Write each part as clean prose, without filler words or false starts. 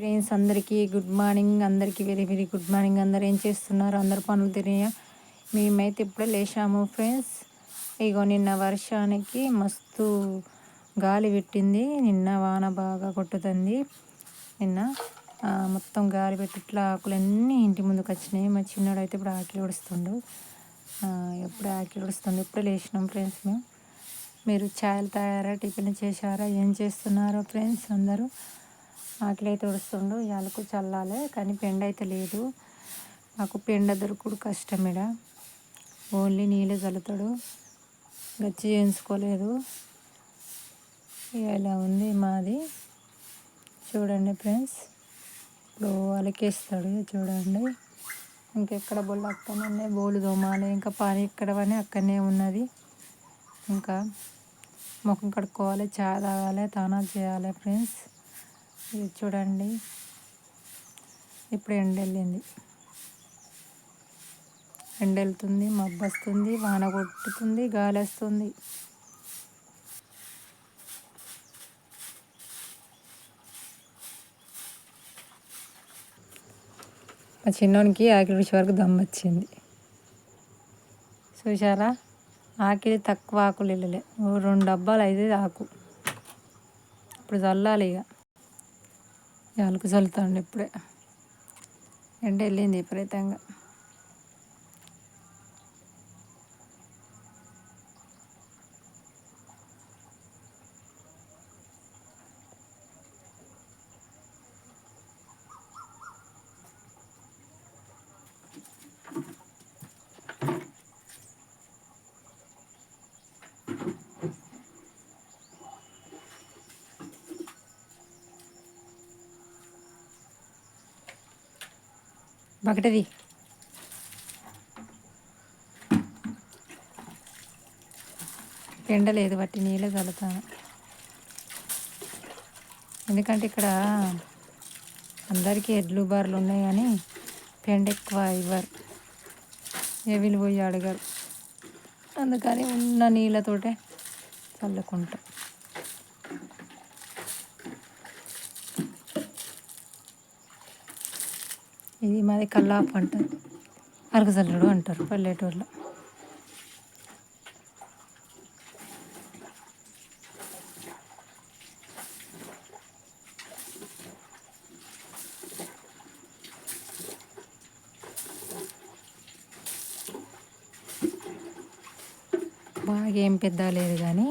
Friends అందరికీ good morning. అందరికీ very very good morning. అందరు ఏం చేస్తున్నారు? అందరు పనులు తిరిగా. మేమైతే ఇప్పుడే లేచాము ఫ్రెండ్స్. ఇగో నిన్న వర్షానికి మస్తు గాలి పెట్టింది. నిన్న వాన బాగా కొట్టుతుంది. నిన్న మొత్తం గాలి పెట్టి ఇట్లా ఆకులన్నీ ఇంటి ముందుకు వచ్చినాయి. మా చిన్నోడు అయితే ఇప్పుడు ఆకిలి ఉడుస్తుండు. ఎప్పుడు ఆకిలి ఉడుస్తుంది. ఇప్పుడే లేచినాం ఫ్రెండ్స్. మీరు ఛాయలు తాగారా? టిఫిన్ చేశారా? ఏం చేస్తున్నారో ఫ్రెండ్స్ అందరూ? ఆకలి అయితే ఉడుస్తుండు. యాలకు చల్లాలి కానీ పెండ అయితే లేదు. నాకు పెండ దొరుకుడు కష్టమేడా. ఓన్లీ నీళ్ళే చల్లుతాడు. గచ్చి చేయించుకోలేదు. ఇలా ఉంది మాది. చూడండి ఫ్రెండ్స్. ఇప్పుడు అలకేస్తాడు చూడండి. ఇంకెక్కడ బొల్లు అక్కడనే ఉన్నాయి. బోలు దోమాలి. ఇంకా పానీ ఎక్కడ పని అక్కడనే ఉన్నది. ఇంకా ముఖం కడుక్కోవాలి, చాయ్ తాగాలి, తానాలు చేయాలి ఫ్రెండ్స్. ఇది చూడండి. ఇప్పుడు ఎండ వెళ్తుంది, మబ్బు వస్తుంది, వాన కొట్టుతుంది, గాలి వస్తుంది. మా చిన్నోనికి ఆకిలి విషయం వరకు దమ్ము వచ్చింది. చూసారా? ఆకిలి తక్కువ ఆకులు వెళ్ళలే. 2 డబ్బాలు అయితే ఆకు. ఇప్పుడు చల్లాలి. ఇక యాలకు చల్లుతాండి. ఇప్పుడే ఎండ వెళ్ళింది విపరీతంగా. బకెటది ఎండ లేదు బట్టి నీళ్ళే చల్లుతాను. ఎందుకంటే ఇక్కడ అందరికీ ఎడ్లు బార్లు ఉన్నాయి కానీ పెండ ఎక్కువ ఇవ్వరు. వీళ్ళు పోయి అడగరు. అందుకని ఉన్న నీళ్ళతోటే చల్లుకుంటాం. ఇది మాది కల్లాపు అంటారు. అరకు చల్లుడు అంటారు పల్లెటూరులో. బాగా ఏం పెద్ద లేదు కానీ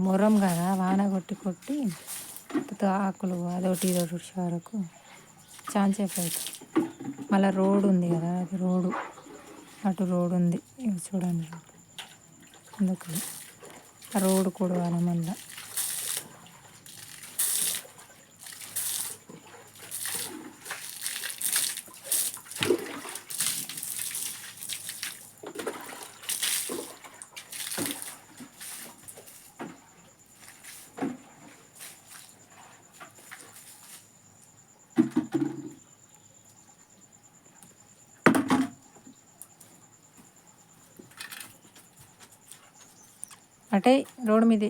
మొరం కదా, వాన కొట్టి ఆకులు అదొకటి ఇదొకటి వచ్చే వరకు చాంచేపు అవుతుంది. మళ్ళీ రోడ్డు ఉంది కదా, అది రోడ్డు అటు రోడ్డు ఉంది. ఇవి చూడండి. అందుకని ఆ రోడ్డు కూడవాలి మళ్ళీ. అటే రోడ్డు మీదే.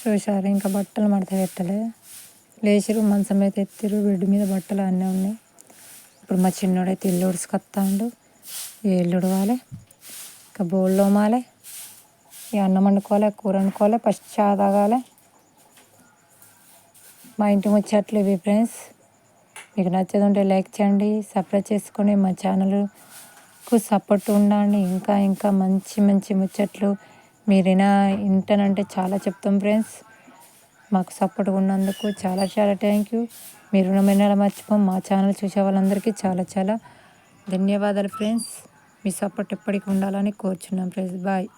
చూశారు ఇంకా బట్టలు మడత పెట్టలే. లేచిరు, మంచం అయితే ఎత్తిరు, బెడ్ మీద బట్టలు అన్నీ ఉన్నాయి. ఇప్పుడు మా చిన్నోడైతే ఇల్లు ఉడుచుకొస్తాడు. ఇల్లు ఉడవాలి, ఇంకా బోళ్ళు తోమాలి, ఇక అన్నం వండుకోవాలి, కూర వండుకోవాలి, ఫస్ట్ చాయ్ తాగాలి. మా ఇంటి ముచ్చట్లు ఇవి ఫ్రెండ్స్. మీకు నచ్చేది ఉంటే లైక్ చేయండి, సబ్స్క్రైబ్ చేసుకొని మా ఛానల్కు సపోర్ట్ ఉండండి. ఇంకా ఇంకా మంచి మంచి ముచ్చట్లు మీరు వింటానంటే చాలా చెప్తాం ఫ్రెండ్స్. మాకు సపోర్ట్గా ఉన్నందుకు చాలా చాలా థ్యాంక్ యూ. మీరు రుణమైన మర్చిపోం. మా ఛానల్ చూసే వాళ్ళందరికీ చాలా చాలా ధన్యవాదాలు ఫ్రెండ్స్. మీ సపోర్ట్ ఎప్పటికీ ఉండాలని కోరుచున్నాం ఫ్రెండ్స్. బాయ్.